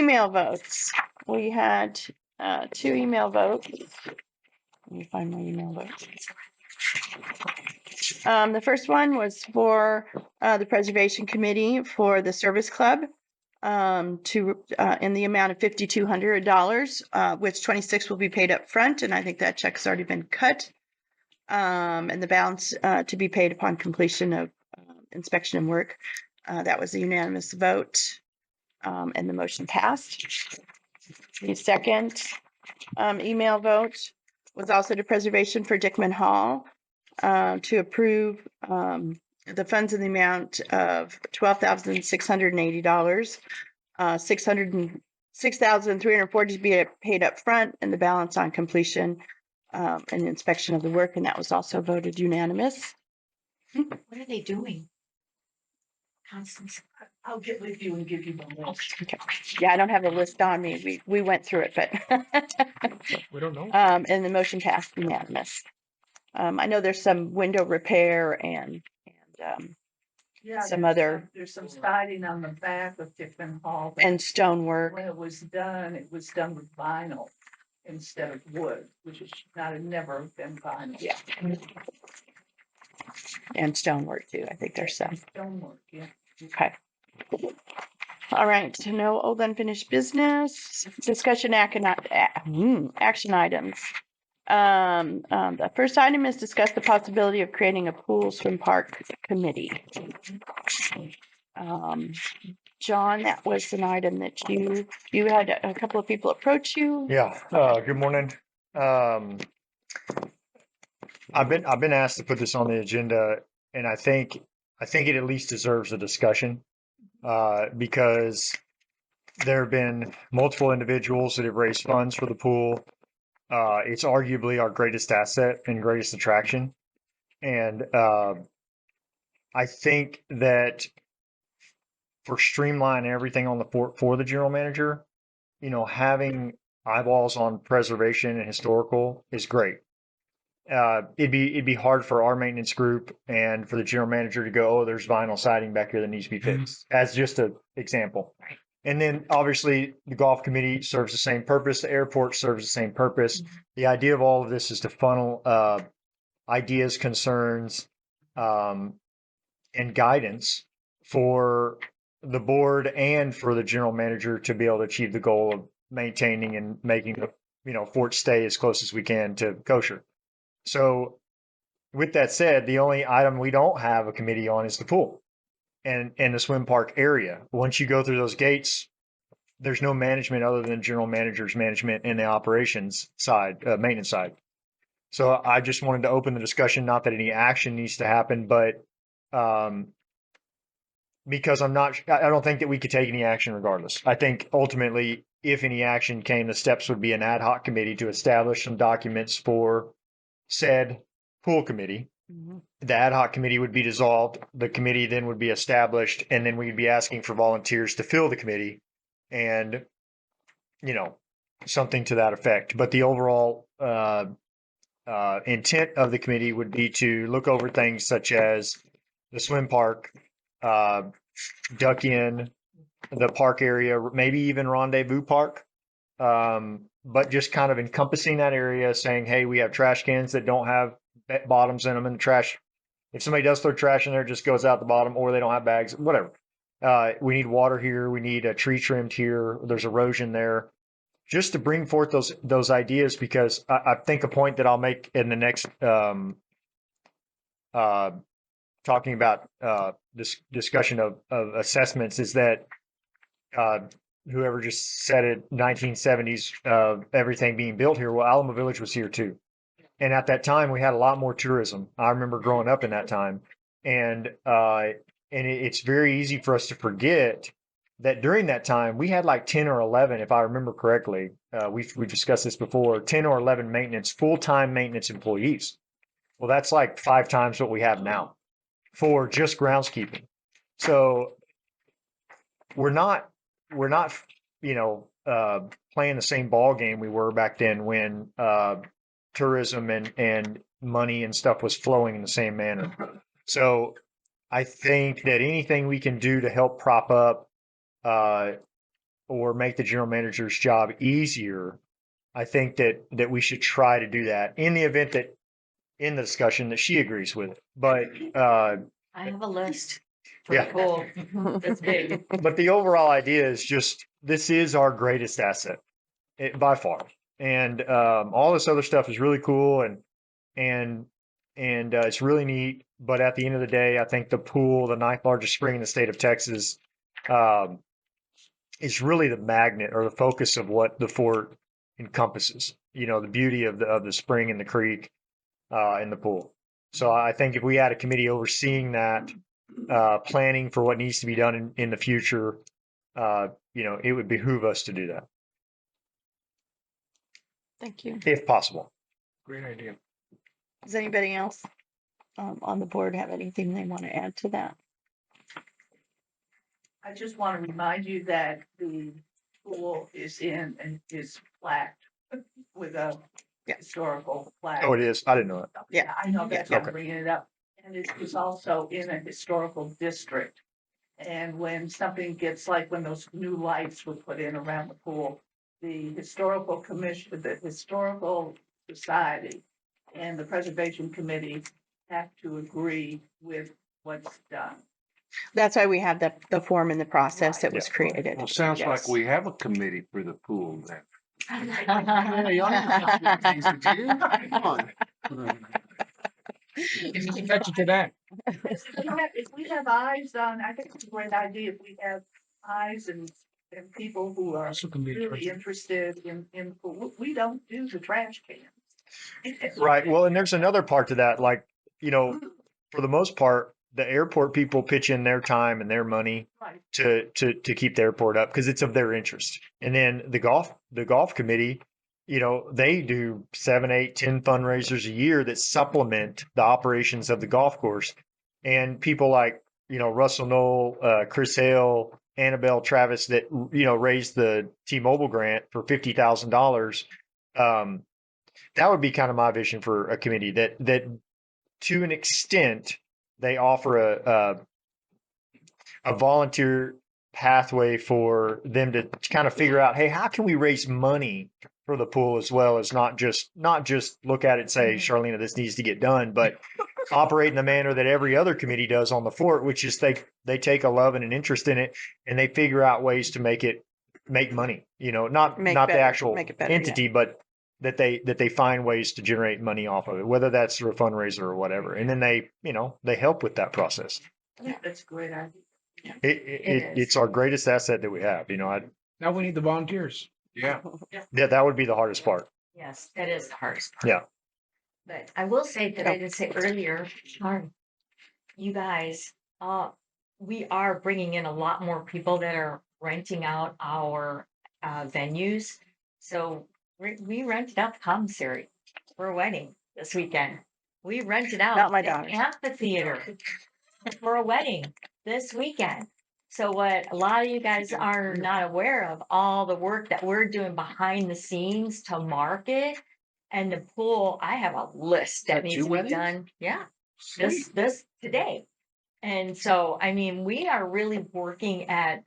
email votes. We had 2 email votes. Let me find my email votes. The first one was for the Preservation Committee for the Service Club to in the amount of $5,200, which 26 will be paid up front, and I think that check's already been cut. And the balance to be paid upon completion of inspection and work. That was a unanimous vote, and the motion passed. The second email vote was also to Preservation for Dickman Hall to approve the funds in the amount of $12,680, $6,340 to be paid up front, and the balance on completion and inspection of the work, and that was also voted unanimous. What are they doing? Constance, I'll get with you and give you the list. Okay. Yeah, I don't have the list on me. We went through it, but We don't know. and the motion passed unanimous. I know there's some window repair and some other There's some siding on the back of Dickman Hall. and stonework When it was done with vinyl instead of wood, which is never been vinyl. Yeah. And stonework too. I think there's some. Stonework, yeah. Okay. All right. So no old unfinished business. Discussion action items. The first item is discuss the possibility of creating a pool swim park committee. John, that was an item that you had a couple of people approach you. Yeah. Good morning. I've been asked to put this on the agenda, and I think it at least deserves a discussion because there have been multiple individuals that have raised funds for the pool. It's arguably our greatest asset and greatest attraction, and I think that for streamlining everything on the for the general manager, having eyeballs on preservation and historical is great. It'd be hard for our maintenance group and for the general manager to go, oh, there's vinyl siding back here that needs to be fixed, as just an example. Right. And then obviously the golf committee serves the same purpose. The airport serves the same purpose. Mm-hmm. The idea of all of this is to funnel ideas, concerns, and guidance for the board and for the general manager to be able to achieve the goal of maintaining and making the fort stay as close as we can to kosher. So with that said, the only item we don't have a committee on is the pool and the swim park area. Once you go through those gates, there's no management other than general manager's management and the operations side, maintenance side. So I just wanted to open the discussion, not that any action needs to happen, but because I don't think that we could take any action regardless. I think ultimately, if any action came, the steps would be an ad hoc committee to establish some documents for said pool committee. Mm-hmm. The ad hoc committee would be dissolved. The committee then would be established, and then we'd be asking for volunteers to fill the committee and, something to that effect. But the overall intent of the committee would be to look over things such as the swim park, duck in, the park area, maybe even Rendezvous Park. But just kind of encompassing that area, saying, hey, we have trash cans that don't have bottoms in them, and the trash, if somebody does throw trash in there, it just goes out the bottom, or they don't have bags, whatever. We need water here. We need a tree trimmed here. There's erosion there. Just to bring forth those ideas, because I think a point that I'll make in the next talking about this discussion of assessments is that whoever just said it, 1970s, everything being built here. Well, Alamo Village was here too. And at that time, we had a lot more tourism. I remember growing up in that time. And it's very easy for us to forget that during that time, we had like 10 or 11, if I remember correctly, we've discussed this before, 10 or 11 full-time maintenance employees. Well, that's like 5 times what we have now for just groundskeeping. So we're not playing the same ball game we were back then when tourism and money and stuff was flowing in the same manner. So I think that anything we can do to help prop up or make the general manager's job easier, I think that we should try to do that in the event that in the discussion that she agrees with it. But I have a list for Yeah. the pool. It's big. but the overall idea is just this is our greatest asset by far, and all this other stuff is really cool and it's really neat. But at the end of the day, I think the pool, the ninth largest spring in the state of Texas, um, is really the magnet or the focus of what the fort encompasses. You know, the beauty of the spring and the creek and the pool. So I think if we had a committee overseeing that, planning for what needs to be done in the future, it would behoove us to do that Thank you. if possible. Great idea. Does anybody else on the board have anything they want to add to that? I just want to remind you that the pool is plaqued with a Yeah. historical plaque. Oh, it is. I didn't know that. Yeah. I know that's why Okay. I'm bringing it up. And it is also in a historical district. And when something gets like when those new lights were put in around the pool, the historical commission, the historical society and the preservation committee have to agree with what's done. That's why we have the form in the process that was Yeah. created. Well, sounds like Yes. we have a committee for the pool then. Yeah, y'all have things to do. Come on. Got you to that. If we have eyes on, I think it's a great idea if we have eyes and people who are Also can be really interesting. interested in, we don't do the trash cans. Right. Well, and there's another part to that. Like, for the most part, the airport people pitch in their time and their money Right. to keep the airport up because it's of their interest. And then the golf committee, they do 7, 8, 10 fundraisers a year that supplement the operations of the golf course. And people like, Russell Knoll, Chris Hale, Annabelle Travis that, raised the T-Mobile grant for $50,000. That would be kind of my vision for a committee that to an extent they offer a volunteer pathway for them to kind of figure out, hey, how can we raise money for the pool as well as not just look at it and say, Charlena, this needs to get done, but operate in the manner that every other committee does on the fort, which is they take a love and an interest in it and they figure out ways to make money, not Make the better, actual make it better, yeah. entity, but that they find ways to generate money off of it, whether that's through a fundraiser or whatever. And then they help with that process. I think that's a great idea. It's our greatest asset that we have. Now we need the volunteers. Yeah. That would be the hardest part. Yes, that is the hardest part. Yeah. But I will say that I did say earlier, you guys, we are bringing in a lot more people that are renting out our venues. So we rented out the commissary for a wedding this weekend. We rented out Not my the daughter. amphitheater for a wedding this weekend. So what a lot of you guys are not aware of, all the work that we're doing behind the scenes to market and the pool, I have a list that Got needs two to be weddings? done. Yeah, Sweet. this today. And so, I mean, we are really working at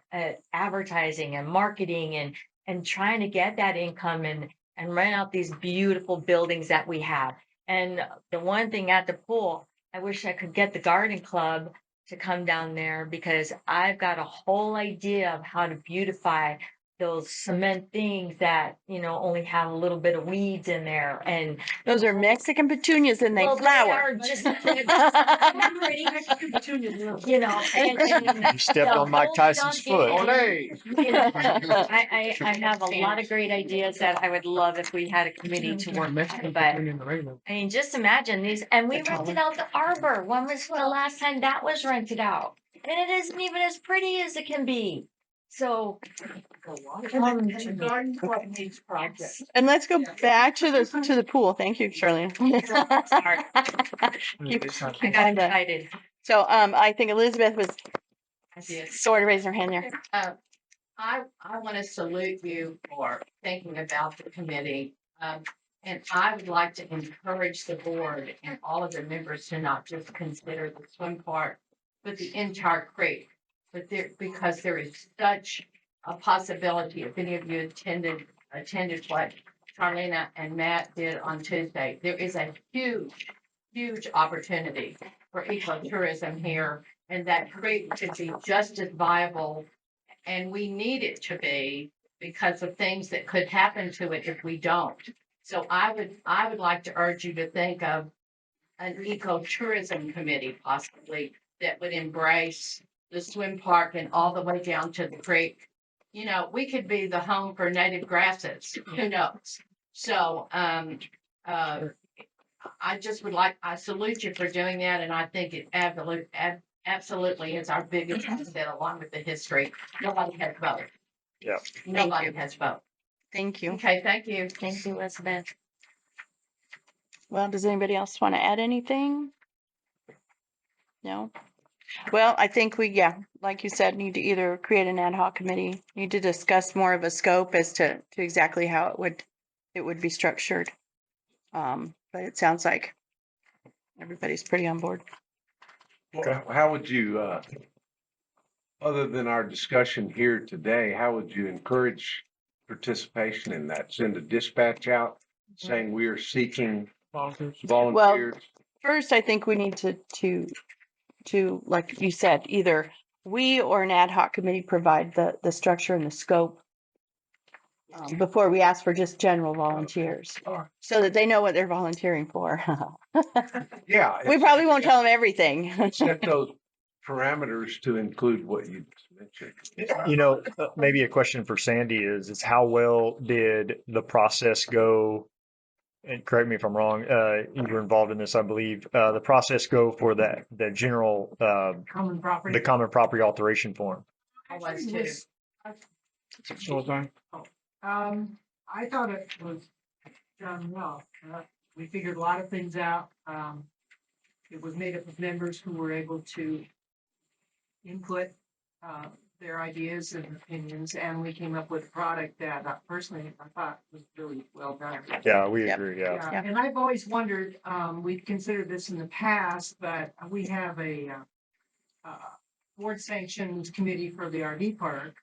advertising and marketing and trying to get that income and rent out these beautiful buildings that we have. And the one thing at the pool, I wish I could get the garden club to come down there because I've got a whole idea of how to beautify those cement things that, only have a little bit of weeds in there. And Those are Mexican petunias and they well, flower. are just pretty, and You stepped the on Mike whole Tyson's foot. Dunkin', Olay. I have a lot of great ideas that I would love if we had a committee to work Mexican on, but food in the regular. I mean, just imagine these, and we rented out the arbor. When was the last time that was rented out? And it isn't even as pretty as it can be. So, And the garden club needs projects. And let's go back to the pool. Thank you, Charlene. sorry, You- I got excited. So I think Elizabeth was I did. sort of raising her hand there. I want to salute you for thinking about the committee. And I would like to encourage the board and all of the members to not just consider the swim part, but the entire creek. But because there is such a possibility, if any of you attended what Charlena and Matt did on Tuesday, there is a huge opportunity for ecotourism here, and that creek could be just as viable, and we need it to be because of things that could happen to it if we don't. So I would like to urge you to think of an ecotourism committee possibly that would embrace the swim park and all the way down to the creek. You know, we could be the home for native grasses, who knows? So, I just would like, I salute you for doing that, and I think it absolutely is our biggest asset along with the history. Nobody has both. Yeah. Nobody has both. Thank you. Okay, thank you. Thank you, Elizabeth. Well, does anybody else want to add anything? No? Well, I think we, yeah, like you said, need to either create an ad hoc committee, need to discuss more of a scope as to exactly how it would be structured. But it sounds like everybody's pretty on board. Well, how would you, other than our discussion here today, how would you encourage participation in that? Send a dispatch out saying we are seeking Volunteers. volunteers? First, I think we need to, like you said, either we or an ad hoc committee provide the structure and the scope before we ask for just general volunteers, so that they know what they're volunteering for. Yeah. We probably won't tell them everything. Set those parameters to include what you just mentioned. You know, maybe a question for Sandy is how well did the process go? And correct me if I'm wrong. You were involved in this, I believe. The process go for the general Common property. the common property alteration form. I was Actually, too. it was- Short time. I thought it was done well. We figured a lot of things out. It was made up of members who were able to input their ideas and opinions, and we came up with a product that personally I thought was really well done. Yeah, we Yep. agree. Yeah. Yeah, and I've always wondered, we've considered this in the past, but we have a board sanctioned committee for the RV park.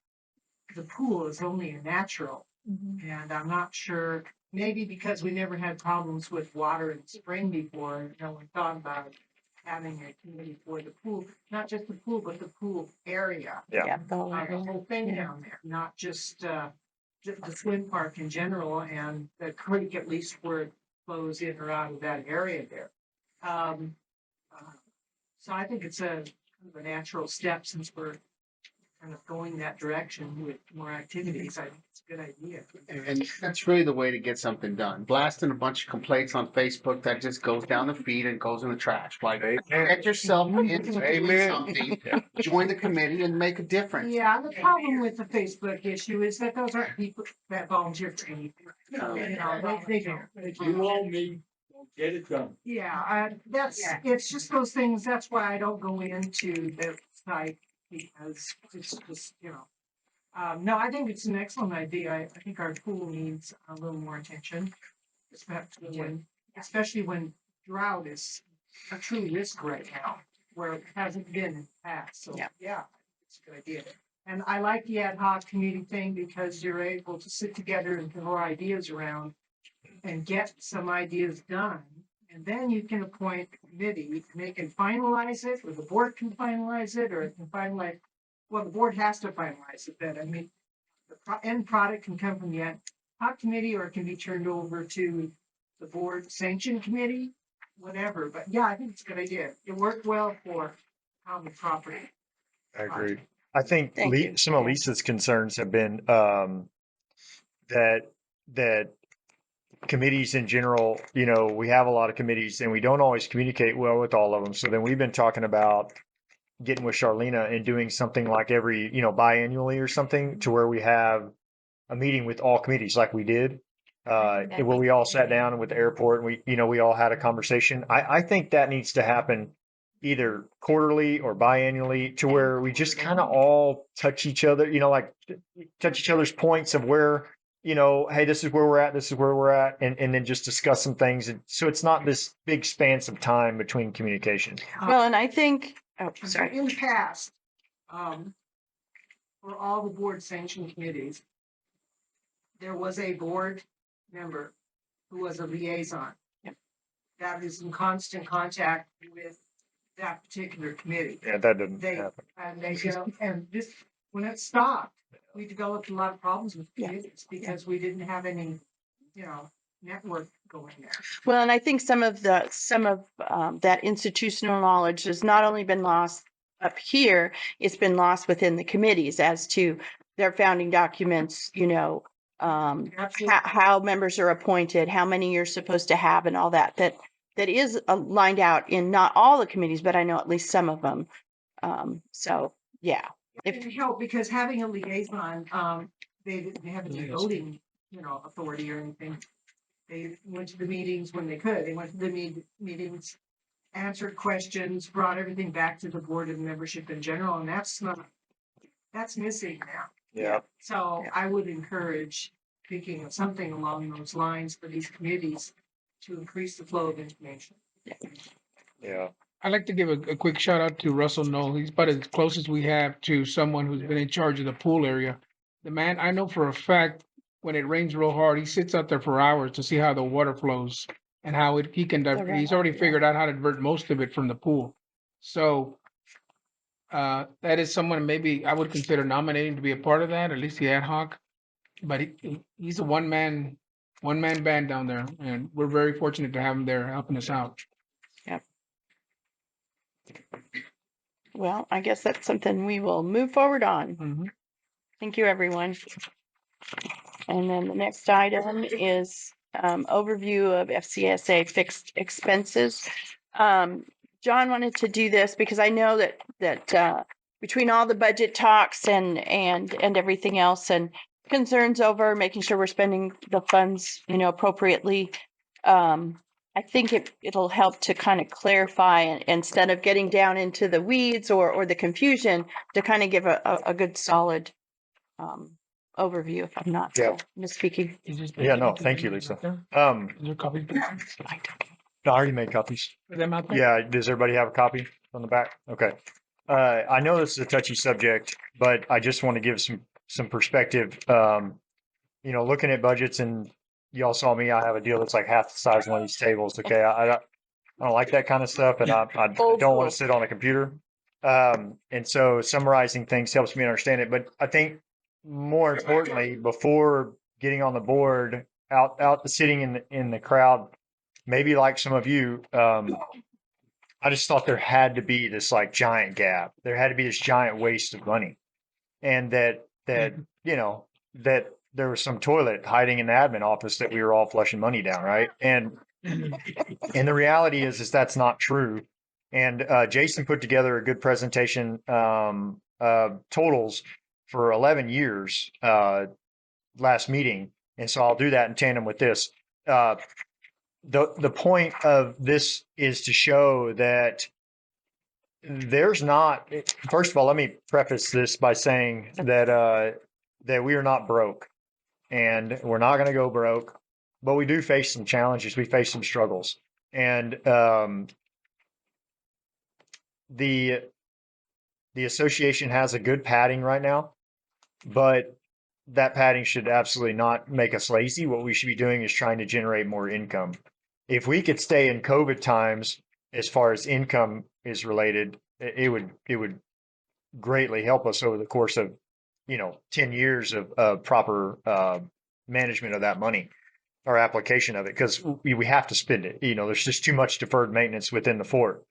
The pool is only a natural, and I'm not sure, maybe because we never had problems with water in spring before, no one thought about having a committee for the pool, not just the pool, but the pool area. Yeah, the whole The area. whole thing Yeah. down there, not just the swim park in general and the creek, at least where it flows in or out of that area there. So I think it's kind of a natural step since we're kind of going that direction with more activities. I think it's a good idea. And that's really the way to get something done. Blasting a bunch of complaints on Facebook that just goes down the feed and goes in the trash. Like, get yourself into doing something, join the committee and make a difference. Yeah, the problem with the Facebook issue is that those aren't people that volunteer for anything. So, you know, they don't. You owe me, get it done. Yeah, it's just those things, that's why I don't go into the site, because it's just, you know. No, I think it's an excellent idea. I think our pool needs a little more attention. Especially when drought is a true risk right now, where it hasn't been in the past, so, yeah, it's a good idea. And I like the ad hoc committee thing because you're able to sit together and throw ideas around and get some ideas done. And then you can appoint a committee and they can finalize it, or the board can finalize it, or it can finalize. Well, the board has to finalize it then. I mean, the end product can come from the ad hoc committee, or it can be turned over to the board sanction committee, whatever. But yeah, I think it's a good idea. It worked well for common property. I agree. I think Thank you. some of Yeah. Lisa's concerns have been that committees in general, you know, we have a lot of committees and we don't always communicate well with all of them. So then we've been talking about getting with Charlena and doing something like every, you know, biannually or something, to where we have a meeting with all committees like we did. Where we all sat down with the airport and we all had a conversation. I think that needs to happen either quarterly or biannually, to where we just kind of all touch each other, you know, like touch each other's points of where, you know, hey, this is where we're at, this is where we're at, and then just discuss some things. And so it's not this big spans of time between communication. Well, and I think, oh, sorry. In the past, for all the board sanctioned committees, there was a board member who was a liaison. Yep. That is in constant contact with that particular committee. Yeah, that didn't They, happen. and they, and this, when it stopped, we developed a lot of problems with Yeah. committees because we didn't have any, network going there. Well, and I think some of that institutional knowledge has not only been lost up here, it's been lost within the committees as to their founding documents, Absolutely. how members are appointed, how many you're supposed to have and all that, that is lined out in not all the committees, but I know at least some of them. So yeah, It can help because having a liaison, they didn't have any voting, authority or anything. They went to the meetings when they could. They went to the meetings, answered questions, brought everything back to the board and membership in general, and that's missing now. Yeah. So Yeah. I would encourage thinking of something along those lines for these committees to increase the flow of information. Yeah. I'd like to give a quick shout out to Russell Knoll. He's about as close as we have to someone who's been in charge of the pool area. The man, I know for a fact, when it rains real hard, he sits out there for hours to see how the water flows and how he can, he's already figured out how to divert most of it from the pool. So that is someone maybe I would consider nominating to be a part of that, at least the ad hoc. But he's a one man band down there, and we're very fortunate to have him there helping us out. Well, I guess that's something we will move forward on. Mhm. Thank you, everyone. And then the next item is overview of FCSA fixed expenses. John wanted to do this because I know that between all the budget talks and everything else and concerns over making sure we're spending the funds, appropriately, I think it'll help to kind of clarify and instead of getting down into the weeds or the confusion, to kind of give a good solid overview, if I'm not Yeah. misspeaking. Yeah, no, thank you, Lisa. Is there copies I already made copies. for them out there? Yeah, does everybody have a copy on the back? Okay. I know this is a touchy subject, but I just want to give some perspective. Looking at budgets, and y'all saw me, I have a deal that's like half the size of one of these tables. Okay, I don't like that kind of stuff, and I Old don't want school. to sit on a computer. And so summarizing things helps me understand it. But I think more importantly, before getting on the board, out sitting in the crowd, maybe like some of you, I just thought there had to be this like giant gap. There had to be this giant waste of money, and that there was some toilet hiding in the admin office that we were all flushing money down, right? And the reality is that's not true. And Jason put together a good presentation, totals for 11 years last meeting, and so I'll do that in tandem with this. The point of this is to show that there's not. First of all, let me preface this by saying that we are not broke, and we're not going to go broke, but we do face some challenges. We face some struggles, and the association has a good padding right now, but that padding should absolutely not make us lazy. What we should be doing is trying to generate more income. If we could stay in COVID times, as far as income is related, it would greatly help us over the course of 10 years of proper management of that money or application of it, because we have to spend it. There's just too much deferred maintenance within the fort,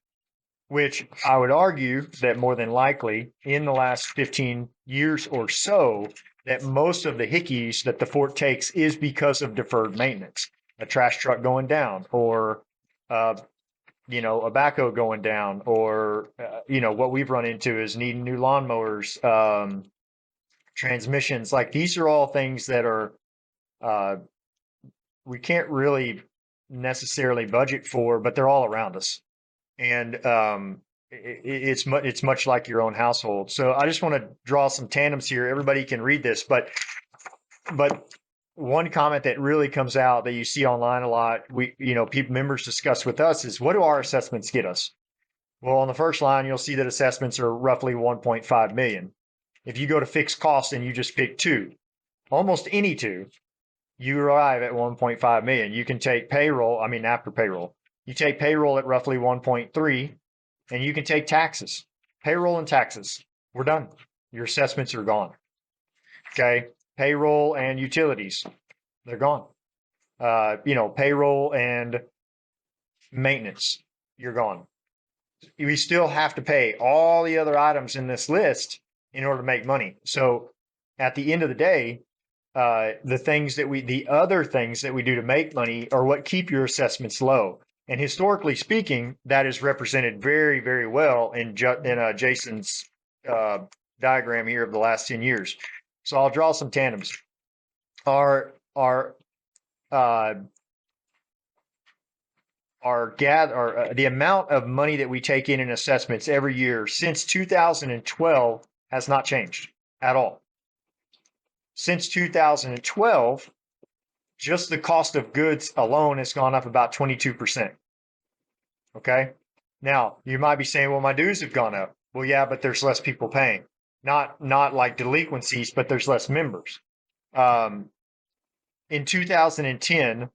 which I would argue that more than likely in the last 15 years or so, that most of the hickeys that the fort takes is because of deferred maintenance, a trash truck going down, or a backhoe going down, or what we've run into is needing new lawnmowers, transmissions. Like, these are all things that are we can't really necessarily budget for, but they're all around us, and it's much like your own household. So I just want to draw some tandems here. Everybody can read this, but one comment that really comes out that you see online a lot, members discuss with us, is what do our assessments get us? Well, on the first line, you'll see that assessments are roughly 1.5 million. If you go to fixed costs and you just pick two, almost any two, you arrive at 1.5 million. You can take payroll, I mean, after payroll, you take payroll at roughly 1.3, and you can take taxes, payroll and taxes. We're done. Your assessments are gone. Okay. Payroll and utilities, they're gone. Payroll and maintenance, you're gone. We still have to pay all the other items in this list in order to make money. So at the end of the day, the other things that we do to make money are what keep your assessments low. And historically speaking, that is represented very, very well in Jason's diagram here of the last 10 years. So I'll draw some tandems. The amount of money that we take in assessments every year since 2012 has not changed at all. Since 2012, just the cost of goods alone has gone up about 22%. Okay. Now you might be saying, well, my dues have gone up. Well, yeah, but there's less people paying. Not like delinquencies, but there's less members. In 2010,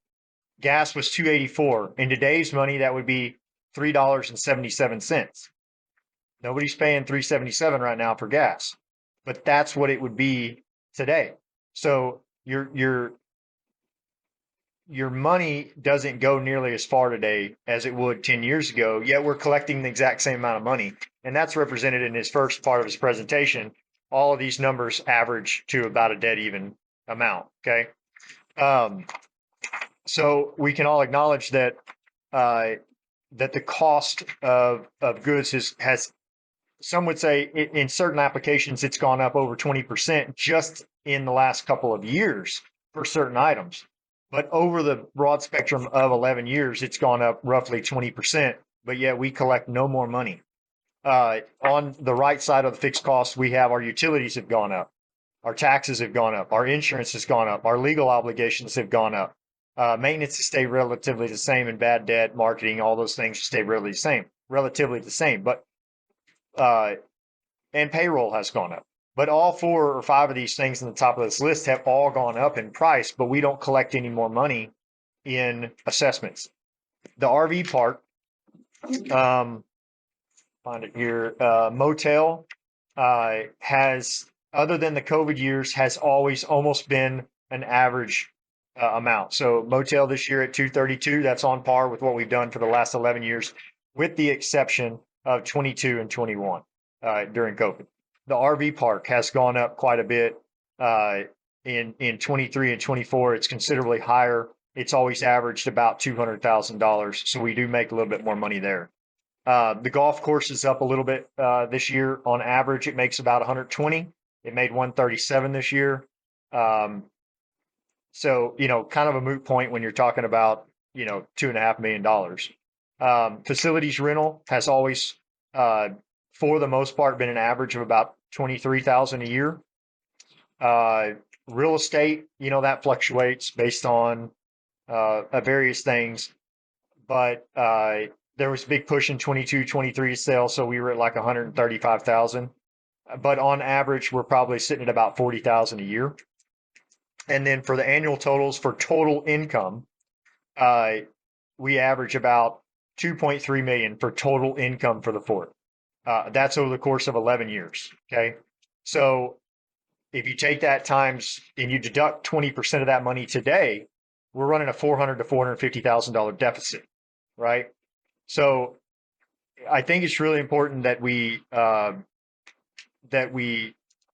gas was $2.84. In today's money, that would be $3.77. Nobody's paying $3.77 right now for gas, but that's what it would be today. So your money doesn't go nearly as far today as it would 10 years ago, yet we're collecting the exact same amount of money. And that's represented in his first part of his presentation. All of these numbers average to about a dead even amount. Okay. So we can all acknowledge that the cost of goods has some would say in certain applications it's gone up over 20% just in the last couple of years for certain items. But over the broad spectrum of 11 years, it's gone up roughly 20%, but yet we collect no more money. On the right side of the fixed costs, we have our utilities have gone up. Our taxes have gone up. Our insurance has gone up. Our legal obligations have gone up. Maintenance has stayed relatively the same, and bad debt, marketing, all those things stay relatively the same. But and payroll has gone up. But all 4 or 5 of these things in the top of this list have all gone up in price, but we don't collect any more money in assessments. The RV park, find it here, motel has, other than the COVID years, has always almost been an average amount. So motel this year at 232, that's on par with what we've done for the last 11 years, with the exception of 22 and 21 during COVID. The RV park has gone up quite a bit in 23 and 24. It's considerably higher. It's always averaged about $200,000. So we do make a little bit more money there. The golf course is up a little bit this year. On average, it makes about 120. It made 137 this year. So, kind of a moot point when you're talking about, $2.5 million. Facilities rental has always, for the most part, been an average of about 23,000 a year. Real estate, that fluctuates based on various things, but there was a big push in 22, 23 to sell, so we were at like 135,000. But on average, we're probably sitting at about 40,000 a year. And then for the annual totals for total income, we average about 2.3 million for total income for the fort. That's over the course of 11 years. Okay. So if you take that times and you deduct 20% of that money today, we're running a $400,000 to $450,000 deficit. Right. So I think it's really important that we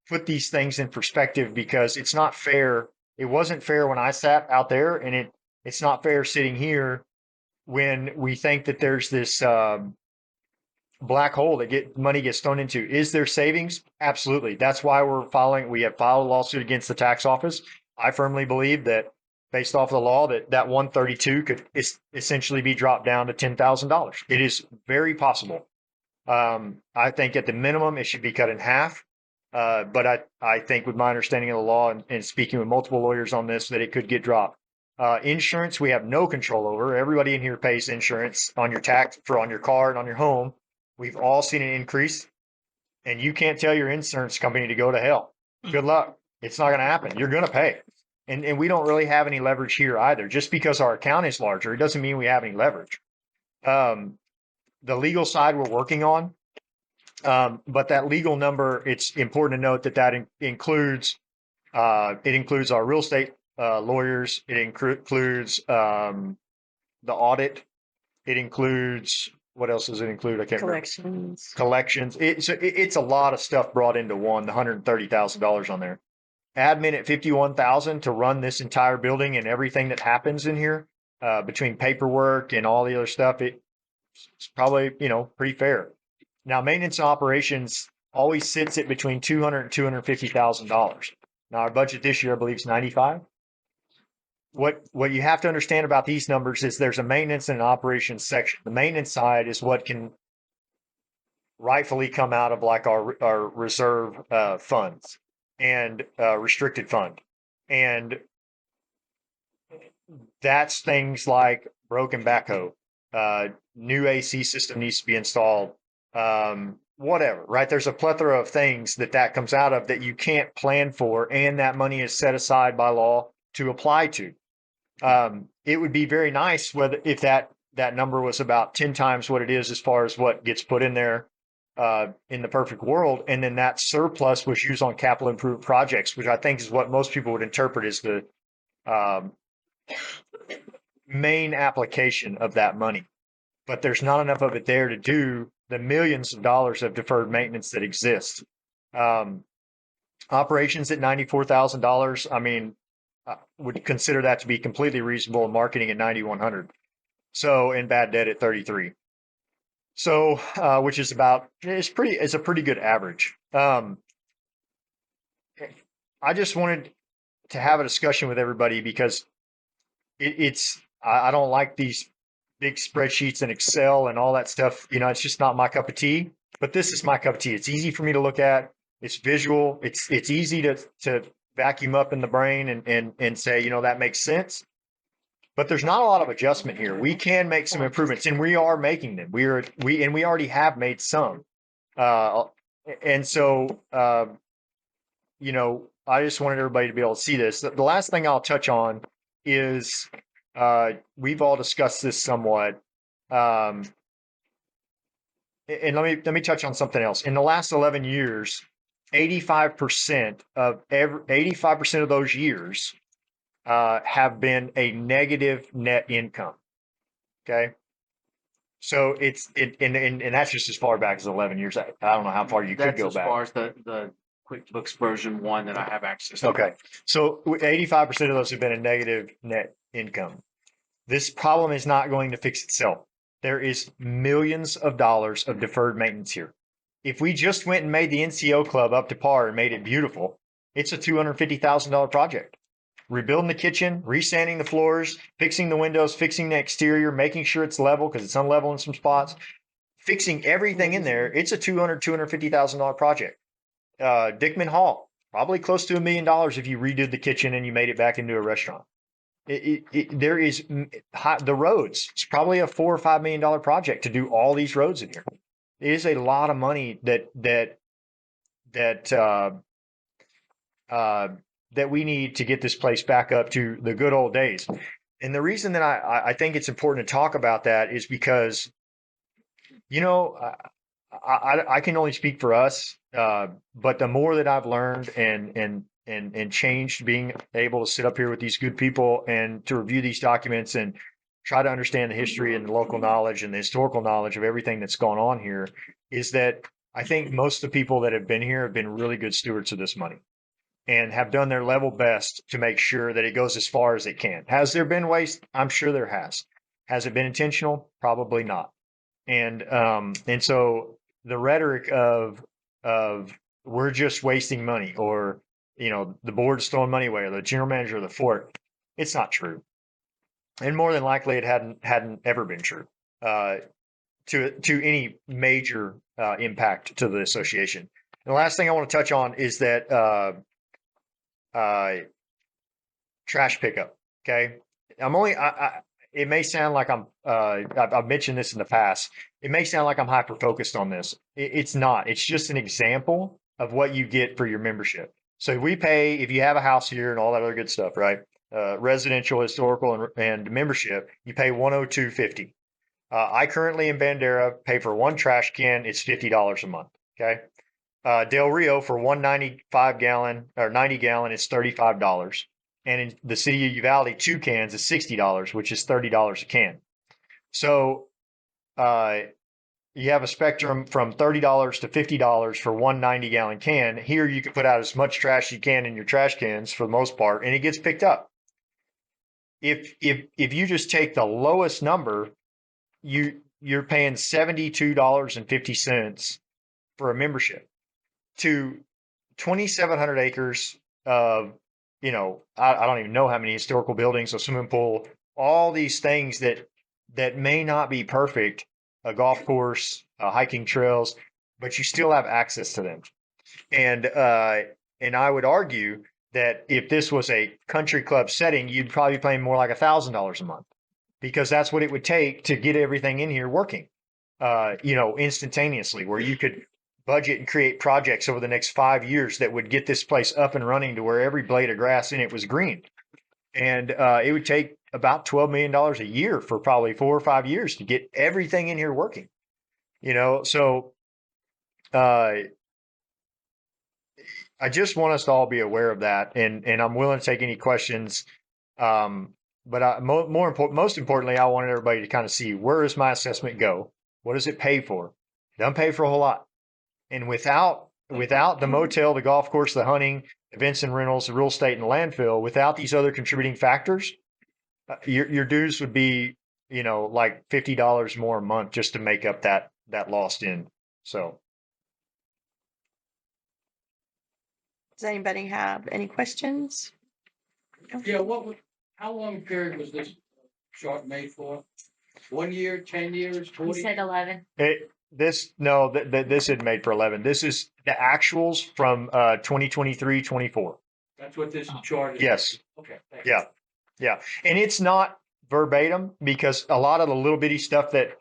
put these things in perspective, because it's not fair. It wasn't fair when I sat out there, and it's not fair sitting here when we think that there's this black hole that money gets thrown into. Is there savings? Absolutely. That's why we have filed a lawsuit against the tax office. I firmly believe that, based off of the law, that 132 could essentially be dropped down to $10,000. It is very possible. I think at the minimum it should be cut in half. But I think, with my understanding of the law and speaking with multiple lawyers on this, that it could get dropped. Insurance, we have no control over. Everybody in here pays insurance on your car and on your home. We've all seen an increase. and you can't tell your insurance company to go to hell. Good luck. It's not going to happen. You're going to pay. And we don't really have any leverage here either. Just because our account is larger, it doesn't mean we have any leverage. The legal side we're working on, but that legal number, it's important to note that includes our real estate lawyers. It includes the audit. It includes, what else does it include? I can't remember. Collections. It's a lot of stuff brought into one. The $130,000 on there. Admin at $51,000 to run this entire building and everything that happens in here, between paperwork and all the other stuff. It's probably, pretty fair. Now, maintenance and operations always sits at between $200,000 and $250,000. Now, our budget this year, I believe, is 95. What you have to understand about these numbers is there's a maintenance and an operations section. The maintenance side is what can rightfully come out of like our reserve funds and restricted fund. And that's things like broken backhoe, new AC system needs to be installed, whatever, right? There's a plethora of things that comes out of that you can't plan for, and that money is set aside by law to apply to. It would be very nice if that number was about 10 times what it is as far as what gets put in there in the perfect world, and then that surplus was used on capital improvement projects, which I think is what most people would interpret as the main application of that money. But there's not enough of it there to do the millions of dollars of deferred maintenance that exist. Operations at $94,000. I mean, I would consider that to be completely reasonable. Marketing at $9,100. So, and bad debt at 33. So, which is it's a pretty good average. I just wanted to have a discussion with everybody because I don't like these big spreadsheets and Excel and all that stuff. It's just not my cup of tea, but this is my cup of tea. It's easy for me to look at. It's visual. It's easy to vacuum up in the brain and say, that makes sense. But there's not a lot of adjustment here. We can make some improvements, and we are making them. We already have made some. And so, I just wanted everybody to be able to see this. The last thing I'll touch on is, we've all discussed this somewhat. And let me touch on something else. In the last 11 years, 85% of those years have been a negative net income. Okay. So and that's just as far back as 11 years. I don't know how far you could go back. As far as the QuickBooks version 1 that I have access to. Okay. So 85% of those have been a negative net income. This problem is not going to fix itself. There is millions of dollars of deferred maintenance here. If we just went and made the NCO club up to par and made it beautiful, it's a $250,000 project. Rebuilding the kitchen, resanding the floors, fixing the windows, fixing the exterior, making sure it's level because it's unlevel in some spots, fixing everything in there. It's a $250,000 project. Dickman Hall, probably close to $1 million if you redid the kitchen and you made it back into a restaurant. There is the roads. It's probably a $4 or $5 million project to do all these roads in here. It is a lot of money that we need to get this place back up to the good old days. And the reason that I think it's important to talk about that is because, I can only speak for us, but the more that I've learned and changed, being able to sit up here with these good people and to review these documents and try to understand the history and the local knowledge and the historical knowledge of everything that's gone on here, is that I think most of the people that have been here have been really good stewards of this money and have done their level best to make sure that it goes as far as it can. Has there been waste? I'm sure there has. Has it been intentional? Probably not. And so the rhetoric of we're just wasting money, or the board's throwing money away, or the general manager of the fort, it's not true. And more than likely, it hadn't ever been true to any major impact to the association. And the last thing I want to touch on is that trash pickup. Okay, it may sound like I've mentioned this in the past. It may sound like I'm hyper focused on this. It's not. It's just an example of what you get for your membership. So we pay, if you have a house here and all that other good stuff, right? Residential, historical, and membership, you pay 102.50. I currently in Bandera pay for one trash can. It's $50 a month. Okay. Del Rio for 195 gallon or 90 gallon is $35. And in the city of Uvalde, 2 cans is $60, which is $30 a can. So uh, you have a spectrum from $30 to $50 for one 90-gallon can. Here you can put out as much trash as you can in your trash cans for the most part, and it gets picked up. If you just take the lowest number, you're paying $72.50 for a membership to 2,700 acres of, I don't even know how many historical buildings, a swimming pool, all these things that may not be perfect, a golf course, hiking trails, but you still have access to them. And I would argue that if this was a country club setting, you'd probably be paying more like $1,000 a month, because that's what it would take to get everything in here working, instantaneously, where you could budget and create projects over the next 5 years that would get this place up and running to where every blade of grass in it was green. And it would take about $12 million a year for probably 4 or 5 years to get everything in here working. So I just want us to all be aware of that, and I'm willing to take any questions. But most importantly, I wanted everybody to kind of see, where does my assessment go? What does it pay for? It doesn't pay for a whole lot. And without the motel, the golf course, the hunting, events and rentals, the real estate, and the landfill, without these other contributing factors, your dues would be, like $50 more a month just to make up that lost in. So. Does anybody have any questions? Yeah, how long period was this short made for? 1 year, 10 years, He 40? said 11. This is made for 11. This is the actuals from 2023, 24. That's what this chart is? Yes. Okay. thanks. Yeah. Yeah. And it's not verbatim, because a lot of the little bitty stuff that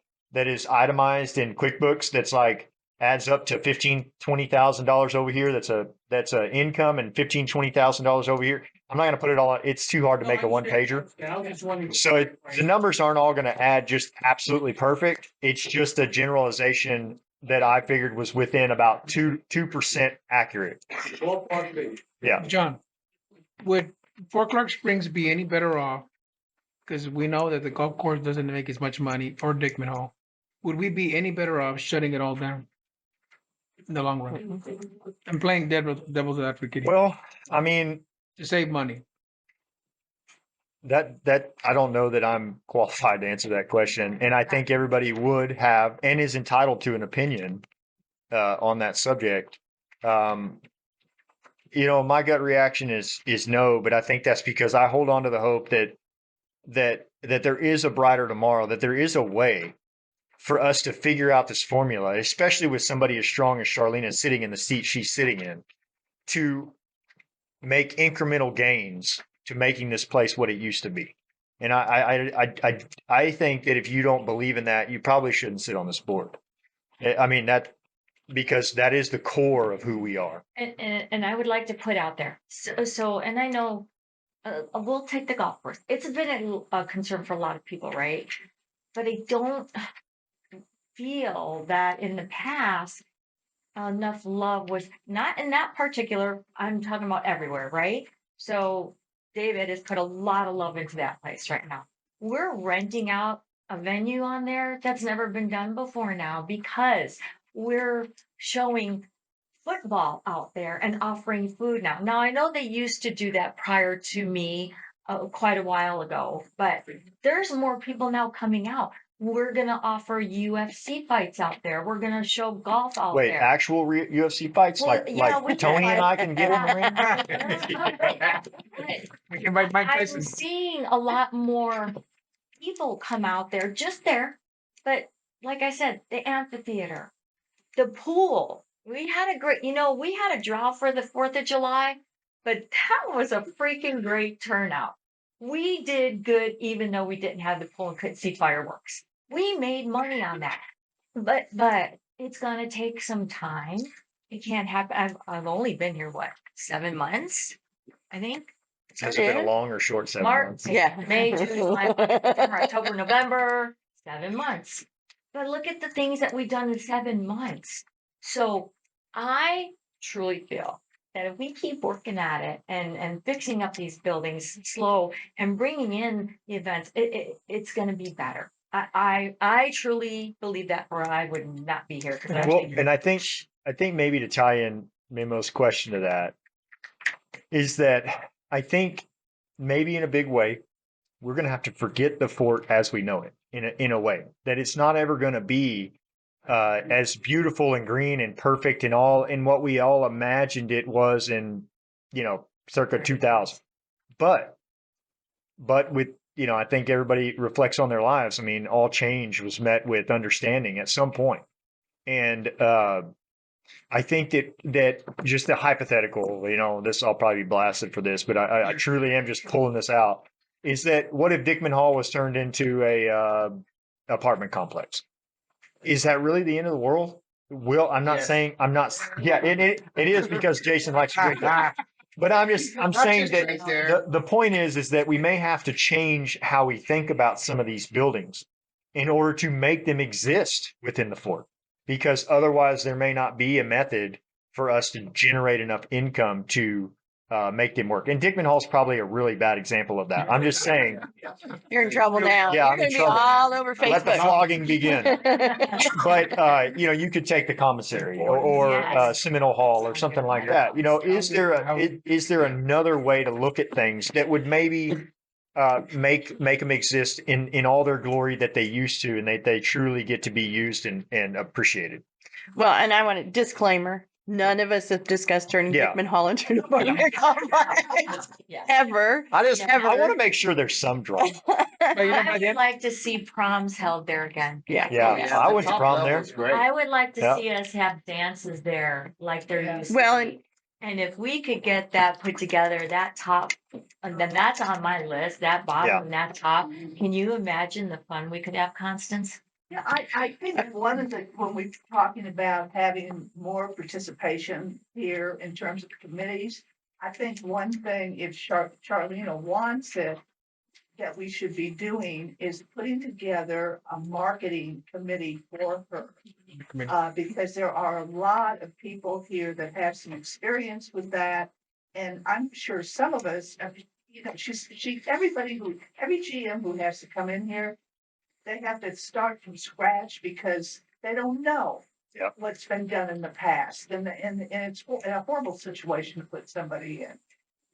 is itemized in QuickBooks that's like adds up to $15,000-$20,000 over here. That's a income, and $15,000-$20,000 over here. I'm not going to put it all. It's too hard to No, make I a one understand. pager. I was just wondering. So the numbers aren't all going to add just absolutely perfect. It's just a generalization that I figured was within about 2% accurate. Ballpark figure. Yeah. John, would Fort Clark Springs be any better off? Because we know that the golf course doesn't make as much money, or Dickman Hall. Would we be any better off shutting it all down in the long run and playing devil's advocate Well, I mean, to save money? that I don't know that I'm qualified to answer that question, and I think everybody would have and is entitled to an opinion on that subject. My gut reaction is no, but I think that's because I hold on to the hope that there is a brighter tomorrow, that there is a way for us to figure out this formula, especially with somebody as strong as Charlene is sitting in the seat she's sitting in, to make incremental gains to making this place what it used to be. And I think that if you don't believe in that, you probably shouldn't sit on this board. I mean, because that is the core of who we are. And I would like to put out there. So and I know we'll take the golf course. It's been a concern for a lot of people, right? But I don't feel that in the past enough love was not in that particular. I'm talking about everywhere, right? So David has put a lot of love into that place right now. We're renting out a venue on there that's never been done before now, because we're showing football out there and offering food now. Now, I know they used to do that prior to me quite a while ago, but there's more people now coming out. We're going to offer UFC fights out there. We're going to show golf out Wait, there. actual UFC fights, Well, like yeah, we Tony can and I fight. can get in the ring? We can invite Mike I'm Tyson. seeing a lot more people come out there just there. But like I said, the amphitheater, the pool. We had we had a draw for the 4th of July, but that was a freaking great turnout. we did good even though we didn't have the pool and couldn't see fireworks. We made money on that. But it's gonna take some time. It can't happen. I've only been here, what, 7 months, I think? Has it been a long or short 7 March, months? Yeah. May, June, July, September, October, November, 7 months. But look at the things that we've done in 7 months. So I truly feel that if we keep working at it and fixing up these buildings slow and bringing in the events, it's gonna be better. I truly believe that, or I would not be here. 'Cause I Well, think- and I think maybe to tie in Memo's question to that is that I think maybe in a big way, we're going to have to forget the fort as we know it in a way that it's not ever going to be as beautiful and green and perfect and all in what we all imagined it was in, circa 2000. But with, I think everybody reflects on their lives. I mean, all change was met with understanding at some point. And I think that just the hypothetical, this I'll probably be blasted for this, but I truly am just pulling this out. Is that what if Dickman Hall was turned into a apartment complex? Is that really the end of the world? I'm not saying I'm not. Yeah, it is because Jason likes to drink it. But I'm saying that right there. the point is that we may have to change how we think about some of these buildings in order to make them exist within the fort, because otherwise there may not be a method for us to generate enough income to make them work. And Dickman Hall is probably a really bad example of that. I'm just saying, You're in trouble now. Yeah, You're I'm in gonna be trouble. all over let the Facebook. flogging begin. But you could take the commissary or Yes. Seminole Hall or something like that. Is there another way to look at things that would maybe make them exist in all their glory that they used to, and they truly get to be used and appreciated? Well, and I want a disclaimer. None of us have discussed turning Yeah. Dickman Hall into an apartment complex Yes. ever. I Ever. want to make sure there's some draw. But you know, I by would then, like to see proms held there again. Yeah. Yeah, I went to prom there. I would like to Yeah. see us have dances there like there Yeah. used to Well, be. And if we could get that put together, that top, and then that's on my list, that bottom and that top. Can you imagine the fun we could have, Constance? Yeah, I think one of the, when we're talking about having more participation here in terms of committees, I think one thing, if Charlene wants it, that we should be doing is putting together a marketing committee for her. Because there are a lot of people here that have some experience with that. And I'm sure some of us, every GM who has to come in here, they have to start from scratch because they don't know Yep. what's been done in the past. And it's a horrible situation to put somebody in.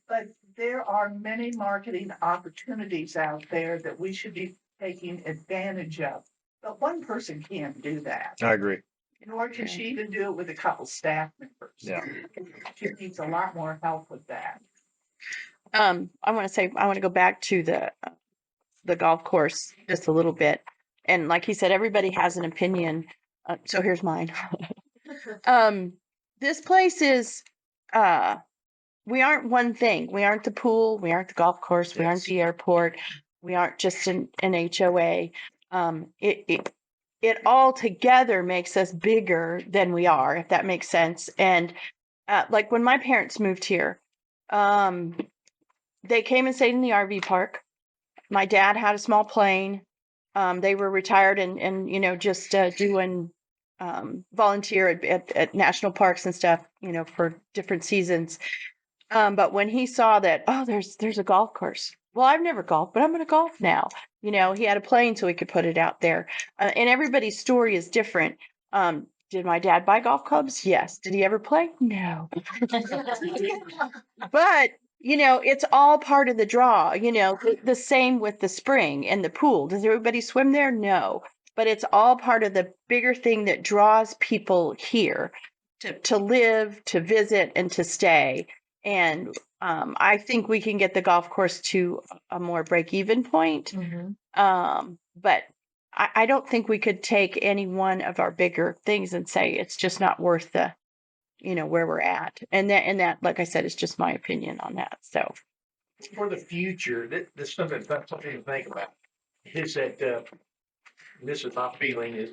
But there are many marketing opportunities out there that we should be taking advantage of. But one person can't do that. I agree. Nor can she even do it with a couple staff members. Yeah. She needs a lot more help with that. I want to go back to the golf course just a little bit. And like he said, everybody has an opinion. So here's mine. This place is, we aren't one thing. We aren't the pool. We aren't the golf course. We aren't the airport. We aren't just an HOA. It all together makes us bigger than we are, if that makes sense. And like when my parents moved here, they came and stayed in the RV park. My dad had a small plane. They were retired and just doing volunteer at national parks and stuff, for different seasons. But when he saw that, oh, there's a golf course. Well, I've never golfed, but I'm going to golf now. He had a plane so he could put it out there. And everybody's story is different. Did my dad buy golf clubs? Yes. Did he ever play? No. But it's all part of the draw. The same with the spring and the pool. Does everybody swim there? No. But it's all part of the bigger thing that draws people here to live, to visit, and to stay. And I think we can get the golf course to a more break-even point. But I don't think we could take any one of our bigger things and say it's just not worth where we're at. And that, like I said, is just my opinion on that. So for the future, this is something to think about, is that, this is my feeling, is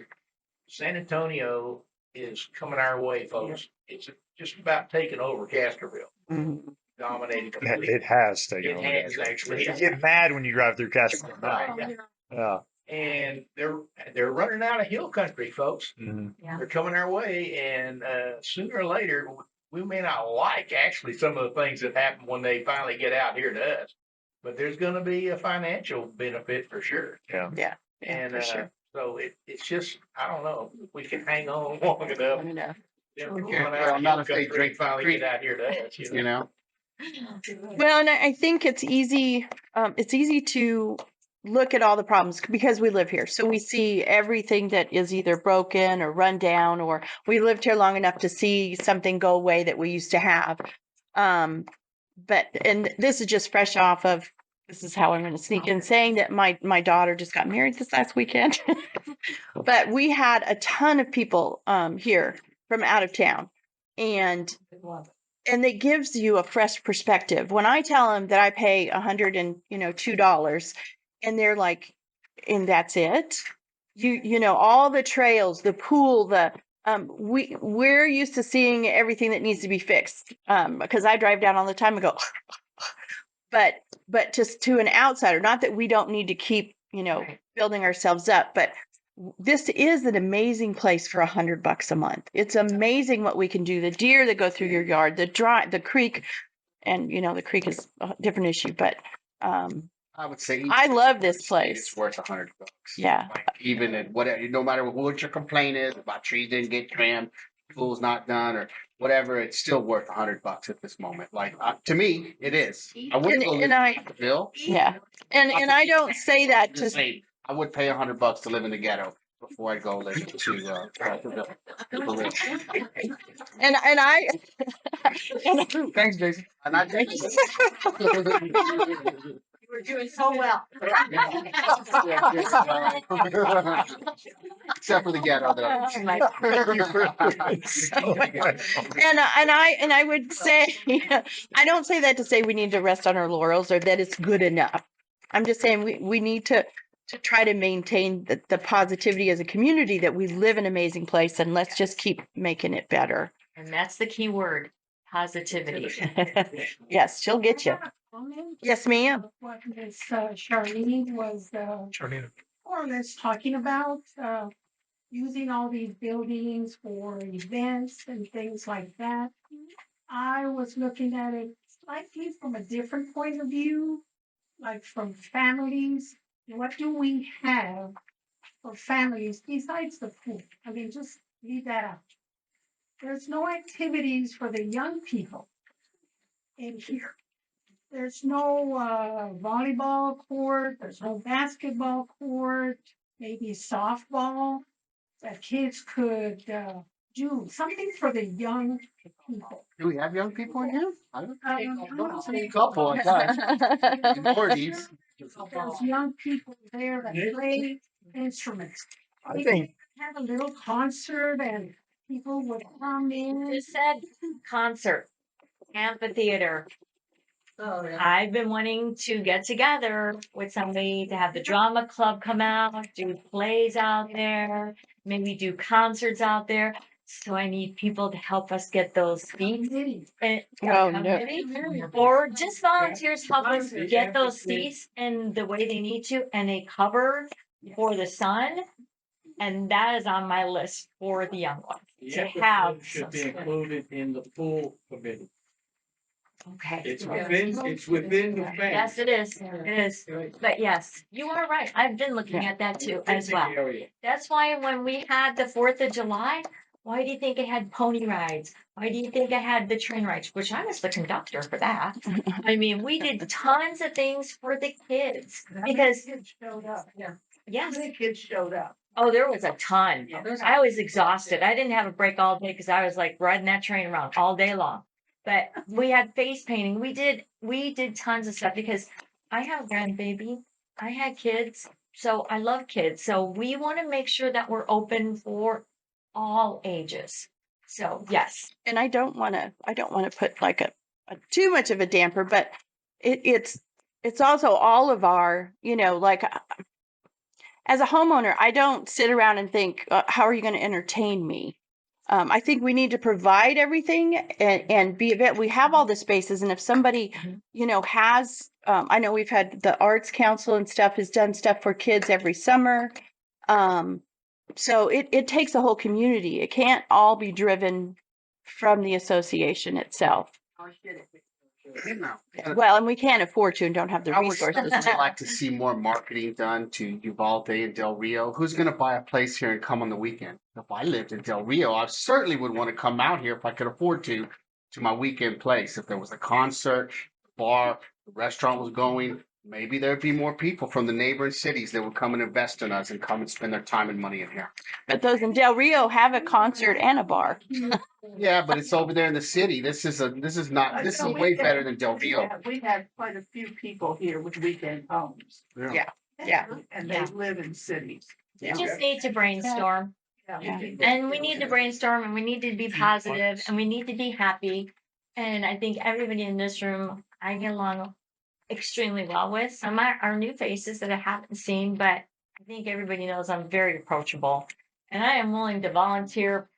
San Antonio is coming our way, folks. It's just about taking over Castroville, Mhm. dominating completely. It has taken It over. has actually. You get mad when you drive through Castro. Right. Yeah. And they're running out of hill country, folks. Mhm. Yeah. They're coming our way, and sooner or later, we may not like actually some of the things that happen when they finally get out here to us. But there's going to be a financial benefit for sure. Yeah. Yeah, And for sure. so it's just, I don't know, if we can hang on long enough. I know. Then Okay. we're Well, out not of if they country drink and finally creek. get out here to us, You know, Well, and I think it's easy to look at all the problems because we live here. So we see everything that is either broken or run down, or we lived here long enough to see something go away that we used to have. And this is just fresh off of, this is how I'm going to sneak in saying that my daughter just got married this last weekend. But we had a ton of people here from out of town, and it gives you a fresh perspective. When I tell them that I pay $102, and they're like, and that's it. All the trails, the pool, we're used to seeing everything that needs to be fixed. Because I drive down all the time and go, but just to an outsider, not that we don't need to keep, Right. building ourselves up, but this is an amazing place for $100 a month. It's amazing what we can do. The deer that go through your yard, the creek, and the creek is a different issue, but I would say. I love this It's place. worth $100. Yeah. Like even at whatever, no matter what your complaint is about trees didn't get trimmed, pool's not done, or whatever, it's still worth $100 at this moment. Like to me, it is. I wouldn't go And live I, in the Bill. yeah, and I don't say that to, Just saying, I would pay $100 to live in the ghetto before I go live to Ville. For real. and I, Thanks, Jason. And I think You were doing so well. except for the ghetto though. and I would say, I don't say that to say we need to rest on our laurels or that it's good enough. I'm just saying we need to try to maintain the positivity as a community that we live in an amazing place, and let's just keep making it better. And that's the key word, positivity. Yes, she'll get you. Yes, ma'am. What Miss Charlene was more or less talking about, using all these buildings for events and things like that. I was looking at it slightly from a different point of view, like from families. What do we have for families besides the pool? I mean, just leave that out. There's no activities for the young people in here. There's no volleyball court, there's no basketball court, maybe softball that kids could do, something for the young people. Do we have young people in here? I don't Um, see a couple at times. Minorities. There's young people there that play instruments. I think Have a little concert and people would come in. Just said concert, amphitheater. I've been wanting to get together with somebody to have the drama club come out, do plays out there, maybe do concerts out there. So I need people to help us get those seats. Oh, no. Or just volunteers help us get those seats in the way they need to, and a cover for the sun. And that is on my list for the young ones The to have. amphitheater should be included in the pool committee. Okay. It's within the fence. Yes, it is. It is. But yes, you are right. I've been looking at that too as well. Area. That's why when we had the 4th of July, why do you think it had pony rides? Why do you think it had the train rides? Which I was the conductor for that. I mean, we did tons of things for the kids because Kids showed up, yeah. yes. How many kids showed up? Oh, there was a ton. I was exhausted. I didn't have a break all day because I was like riding that train around all day long. But we had face painting. We did tons of stuff because I have a grandbaby. I had kids. So I love kids. So we want to make sure that we're open for all ages. So yes. And I don't want to put like a too much of a damper, but it's also all of our, like as a homeowner, I don't sit around and think, how are you going to entertain me? I think we need to provide everything and be available. We have all the spaces, and if somebody, has, I know we've had the Arts Council and stuff has done stuff for kids every summer. So it takes a whole community. It can't all be driven from the association itself. Well, and we can't afford to and don't have the I would resources. certainly like to see more marketing done to Uvalde and Del Rio. Who's going to buy a place here and come on the weekend? If I lived in Del Rio, I certainly would want to come out here if I could afford to my weekend place. If there was a concert, bar, the restaurant was going, maybe there'd be more people from the neighboring cities that would come and invest in us and come and spend their time and money in here. But those in Del Rio have a concert and a bar. Yeah, but it's over there in the city. This is way better than Del Rio. We have quite a few people here with weekend homes. Yeah. Yeah. And they live in cities. We just need to brainstorm. Yeah. And we need to brainstorm and we need to be positive and we need to be happy. And I think everybody in this room, I get along extremely well with. Some are new faces that I haven't seen, but I think everybody knows I'm very approachable. And I am willing to volunteer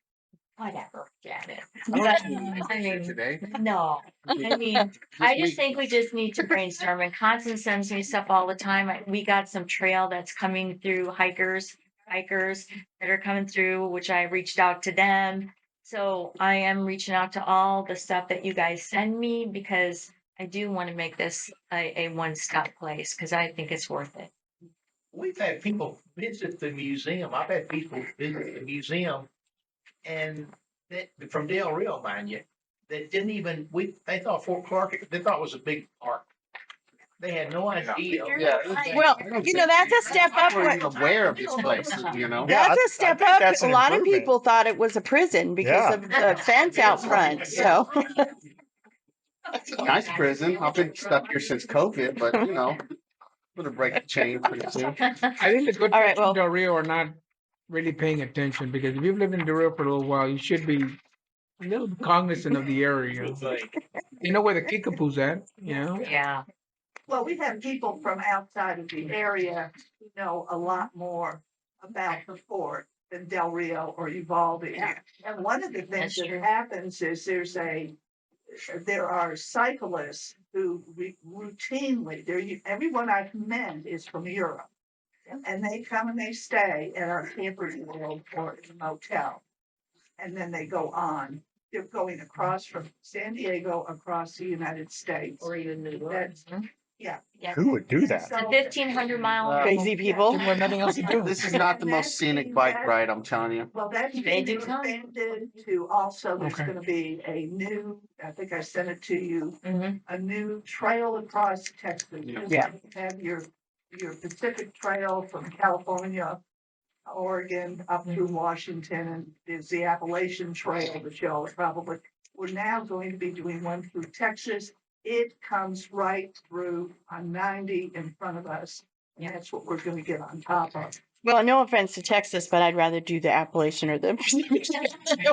whatever, Janet. But, I mean, Today. no, I mean, I just think we just need to brainstorm. And Constance sends me stuff all the time. We got some trail that's coming through hikers that are coming through, which I reached out to them. So I am reaching out to all the stuff that you guys send me because I do want to make this a one-stop place because I think it's worth it. We've had people visit the museum. I've had people visit the museum and that from Del Rio, mind you, that didn't even, they thought Fort Clark, they thought it was a big park. They had no idea. Yeah. Well, that's a step up. We're even aware of this place, That's a step up. that's A an lot of improvement. people thought it was a prison because Yeah. of the fence out front. So Nice prison. I've been stuck here since COVID, but gonna break the chain pretty soon. I think the good All right, folks in Del Rio are not really paying attention because if you've lived in Del Rio for a little while, you should be a little cognizant of the area. You know where the Kickapoo's at, Yeah. Well, we have people from outside of the area who know a lot more about the fort than Del Rio or Uvalde. And one of the things that happens is there are cyclists who routinely, everyone I've met is from Europe. And they come and they stay at our Campers World or in a motel. And then they go on. They're going across from San Diego across the United States. Or even New York. Yeah. Who would do that? It's a 1,500-mile. crazy people. They have nothing else to do. This is not the most scenic bike ride, I'm telling you. Well, that's They been do come. expanded to also, there's Okay. gonna be a new, I think I sent it to you, Mhm. a new trail across Texas. Yeah. You have your Pacific Trail from California, Oregon, up through Washington, and there's the Appalachian Trail that y'all probably, we're now going to be doing one through Texas. It comes right through on 90 in front of us. And that's what we're gonna get on top of. Well, no offense to Texas, but I'd rather do the Appalachian or the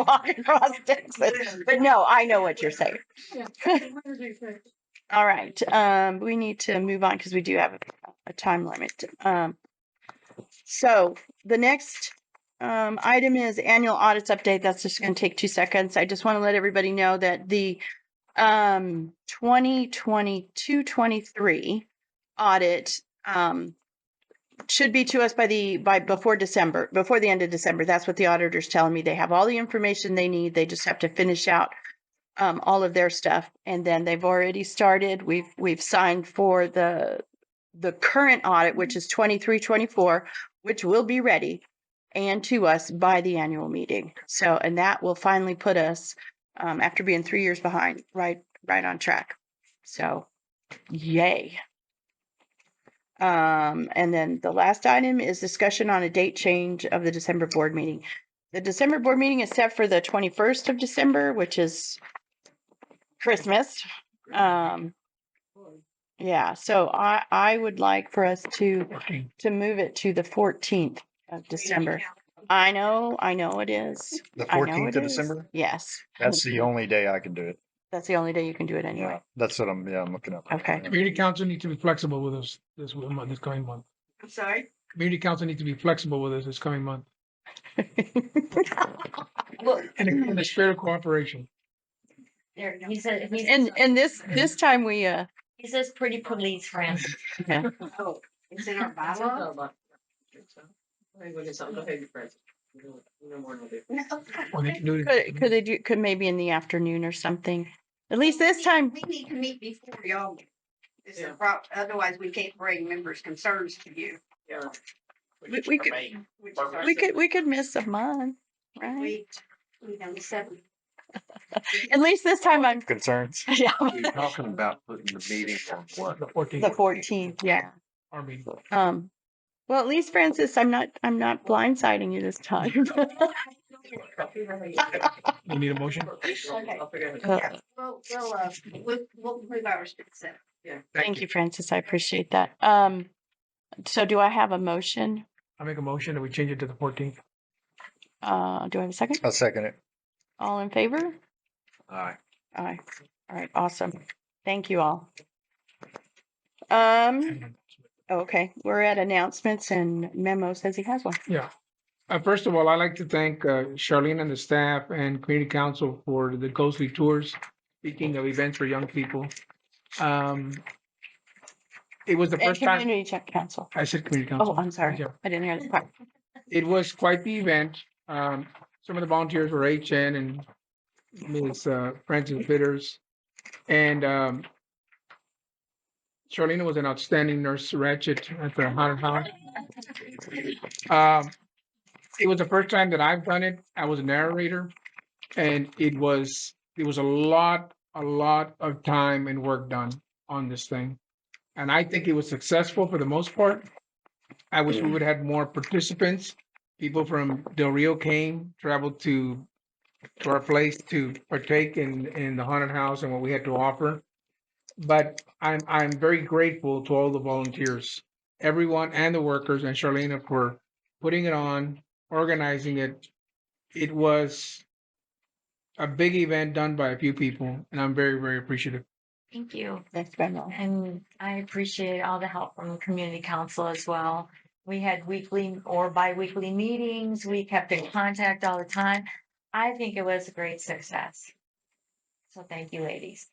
walk across Texas. But no, I know what you're saying. All right. We need to move on because we do have a time limit. So the next item is annual audits update. That's just going to take 2 seconds. I just want to let everybody know that the 2022-23 audit should be to us by before the end of December. That's what the auditor's telling me. They have all the information they need. They just have to finish out all of their stuff, and then they've already started. We've signed for the current audit, which is 23-24, which will be ready and to us by the annual meeting. So, and that will finally put us after being 3 years behind, right on track. So, yay. And then the last item is discussion on a date change of the December board meeting. The December board meeting is set for the 21st of December, which is Christmas. Yeah, so I would like for us to move it to the 14th of December. I know it is. The I know 14th it of is. December? Yes. That's the only day I can do it. That's the only day you can do it anyway. That's what I'm looking up. Okay. Community council need to be flexible with us this month, this coming month. I'm sorry? Community council need to be flexible with us this coming month. Well, In the spirit of cooperation. there, he said, he's, And this time we, he says pretty please, friend. yeah. Oh, it's in our bylaw? Or they can do it. Could they do, could maybe in the afternoon or something? At least this time, We need to meet before y'all. This is otherwise we can't bring members' concerns to you. we could, Which is our we could miss a month, right? we on the 7th. At least this time I'm, Concerns? yeah, You're talking about putting the meeting on what? The 14th. the 14th, yeah. Our meeting. Well, at least Francis, I'm not blindsiding you this time. You need a motion? Okay. Uh, Yeah, we'll move ours to the 7th. Thank you, Francis. I appreciate that. So do I have a motion? I make a motion that we change it to the 14th. Do I have a second? I'll second it. All in favor? Aye. Aye. All right, awesome. Thank you all. Okay, we're at announcements and Memo says he has one. Yeah. First of all, I'd like to thank Charlene and the staff and community council for the ghostly tours. Speaking of events for young people. It was the And first time, Community Check Council. I said community council. Oh, I'm sorry. Yeah. I didn't hear that part. It was quite the event. Some of the volunteers were HN and Ms. Francis Bitters. And Charlene was an outstanding nurse ratchet at the haunted house. It was the first time that I've done it. I was a narrator, and it was a lot of time and work done on this thing. And I think it was successful for the most part. I wish we would have had more participants. People from Del Rio came, traveled to our place to partake in the haunted house and what we had to offer. But I'm very grateful to all the volunteers, everyone and the workers and Charlene for putting it on, organizing it. It was a big event done by a few people, and I'm very, very appreciative. Thank you. Thanks, Memo. And I appreciate all the help from community council as well. We had weekly or bi-weekly meetings. We kept in contact all the time. I think it was a great success. So thank you, ladies.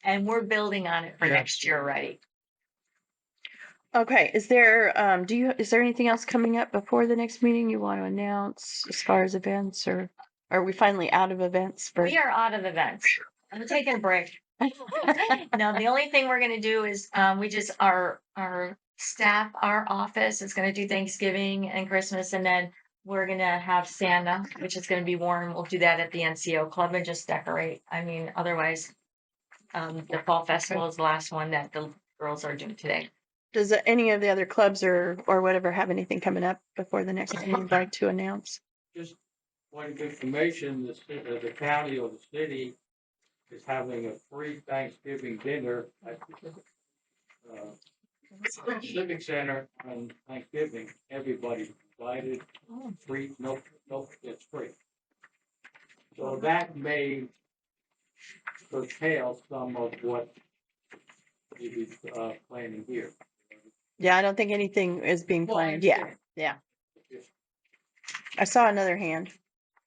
And we're building on it for Yeah. next year already. Okay, is there anything else coming up before the next meeting you want to announce as far as events, or are we finally out of events for? We are out of events. I'm taking a break. No, the only thing we're gonna do is, we just, our staff, our office is gonna do Thanksgiving and Christmas, and then we're gonna have Santa, which is gonna be warm. We'll do that at the NCO club and just decorate. I mean, otherwise, the fall festival is the last one that the girls are doing today. Does any of the other clubs or whatever have anything coming up before the next meeting you'd like to announce? Just point of information, the county or the city is having a free Thanksgiving dinner at Civic Center on Thanksgiving. Everybody's invited, free, no, it's free. So that may curtail some of what you planning here. Yeah, I don't think anything is being Well, I planned. Yeah, understand. yeah. I saw another hand.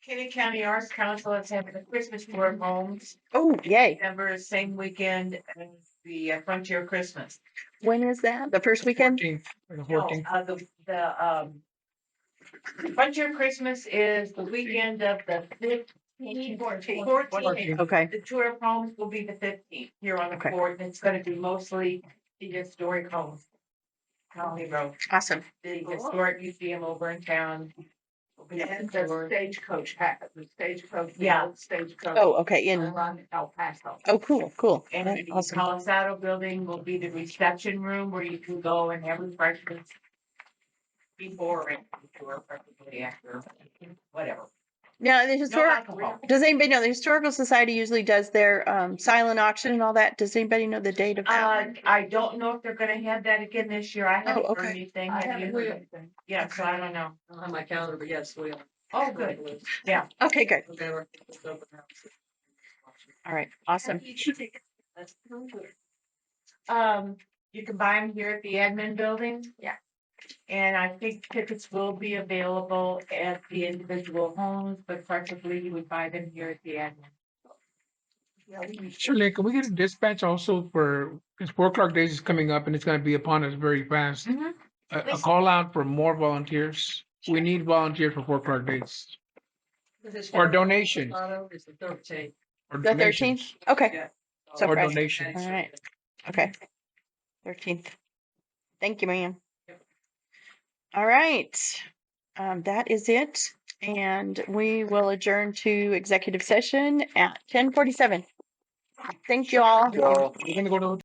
Kenny County Arts Council is having a Christmas tour of homes, Oh, yay. December, same weekend as the Frontier Christmas. When is that? The first weekend? 14th, or the No, 14th. the Frontier Christmas is the weekend of the 14th. Okay. The tour of homes will be the 15th here on the Okay. fort, and it's gonna be mostly the historic homes. County Road, Awesome. the historic museum over in town. And the stagecoach, Yeah. old stagecoach. Oh, okay. In, Around El Paso. oh, cool. And Right, the awesome. Palisado building will be the reception room where you can go and have refreshments before and before, preferably after, whatever. Now, the No historic, alcohol. does anybody know the Historical Society usually does their silent auction and all that? Does anybody know the date of that? I don't know if they're gonna have that again this year. I haven't heard okay. anything. I Have you haven't heard heard anything? Yeah, so I don't know. I don't have my calendar, but yes, we are. Oh, good. Yeah. Okay, good. All right, awesome. You can buy them here at the admin building. Yeah. And I think tickets will be available at the individual homes, but preferably you would buy them here at the admin. Shirley, can we get a dispatch also for, because 4 o'clock days is coming up and it's gonna be upon us very fast. Mhm. A call out for more volunteers. We need volunteers for 4 o'clock days. Or donations. It's the 13th. Or The 13th? donations. Okay, Yeah. so Or fresh. donations. All right, okay. 13th. Thank you, ma'am. All right, that is it. And we will adjourn to executive session at 10:47. Thank you all. We're gonna go to